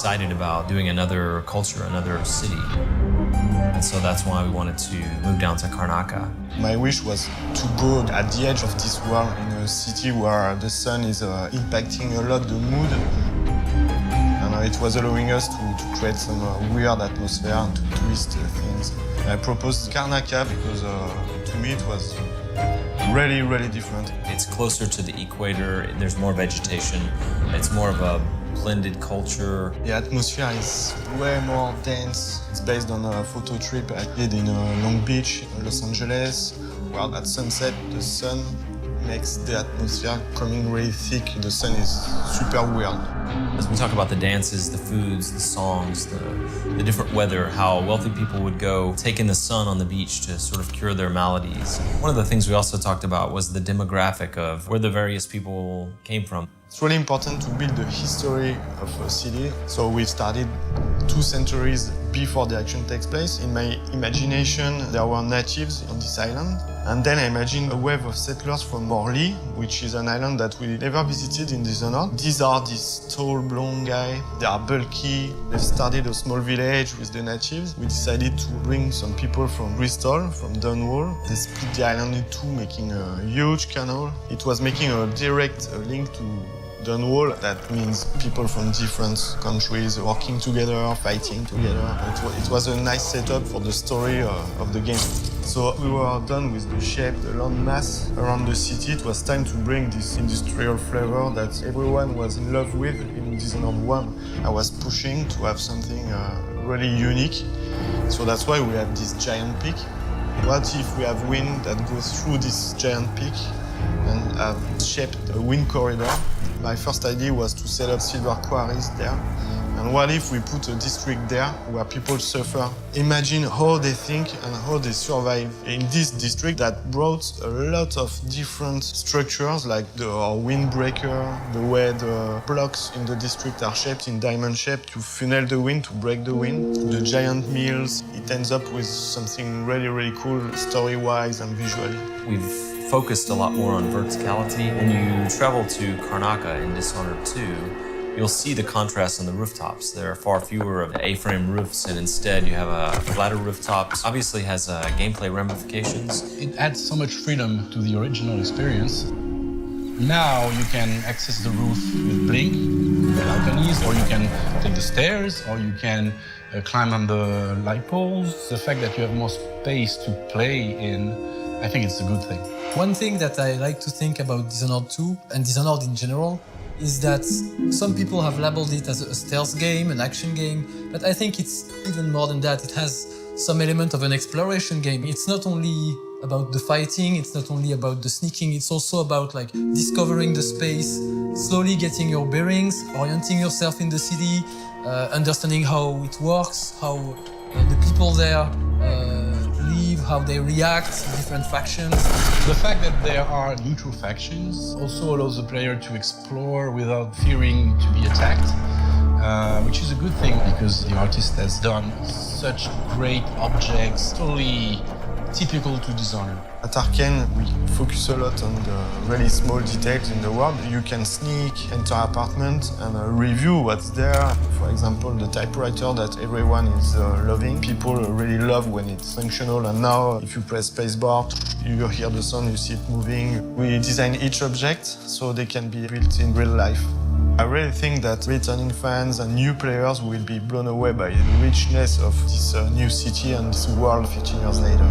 excited about doing another culture, another city. And so that's why we wanted to move down to Karnaca. My wish was to go at the edge of this world in a city where the sun is impacting a lot the mood. And it was allowing us to create some weird atmosphere and to twist things. I proposed Karnaca because to me it was really, really different. It's closer to the equator, there's more vegetation, it's more of a blended culture. The atmosphere is way more dense. It's based on a photo trip I did in Long Beach, Los Angeles, where at sunset the sun makes the atmosphere coming really thick. The sun is super weird. As we talk about the dances, the foods, the songs, the different weather, how wealthy people would go take in the sun on the beach to sort of cure their maladies. One of the things we also talked about was the demographic of where the various people came from. It's really important to build the history of a city. So we started 2 centuries before the action takes place. In my imagination, there were natives on this island. And then I imagined a wave of settlers from Morley, which is an island that we never visited in Dishonored. These are these tall, blonde guys. They are bulky. They've started a small village with the natives. We decided to bring some people from Bristol, from Dunwall. They split the island in 2, making a huge canal. It was making a direct link to Dunwall. That means people from different countries working together, fighting together. It was a nice setup for the story of the game. So we were done with the shape, the land mass around the city. It was time to bring this industrial flavor that everyone was in love with in Dishonored 1. I was pushing to have something really unique. So that's why we had this giant peak. What if we have wind that goes through this giant peak and have shaped a wind corridor? My first idea was to set up silver quarries there. And what if we put a district there where people suffer? Imagine how they think and how they survive. In this district that brought a lot of different structures, like the windbreaker, the way the blocks in the district are shaped in diamond shape to funnel the wind, to break the wind. The giant mills, it ends up with something really, really cool, story-wise and visually. We've focused a lot more on verticality. When you travel to Karnaca in Dishonored 2, you'll see the contrast on the rooftops. There are far fewer of the A-frame roofs, and instead you have a flatter rooftops. Obviously has gameplay ramifications. It adds so much freedom to the original experience. Now you can access the roof with blink, balconies, or you can take the stairs, or you can climb on the light poles. The fact that you have more space to play in, I think it's a good thing. One thing that I like to think about Dishonored 2 and Dishonored in general is that some people have labeled it as a stealth game, an action game, but I think it's even more than that. It has some element of an exploration game. It's not only about the fighting, it's not only about the sneaking, it's also about like discovering the space, slowly getting your bearings, orienting yourself in the city, understanding how it works, how the people there live, how they react to different factions. The fact that there are neutral factions also allows the player to explore without fearing to be attacked, which is a good thing because the artist has done such great objects, totally typical to Dishonored. At Arcane, we focus a lot on the really small details in the world. You can sneak, enter an apartment and review what's there. For example, the typewriter that everyone is loving. People really love when it's functional, and now if you press spacebar, you hear the sound, you see it moving. We design each object so they can be built in real life. I really think that returning fans and new players will be blown away by the richness of this new city and this world 15 years later.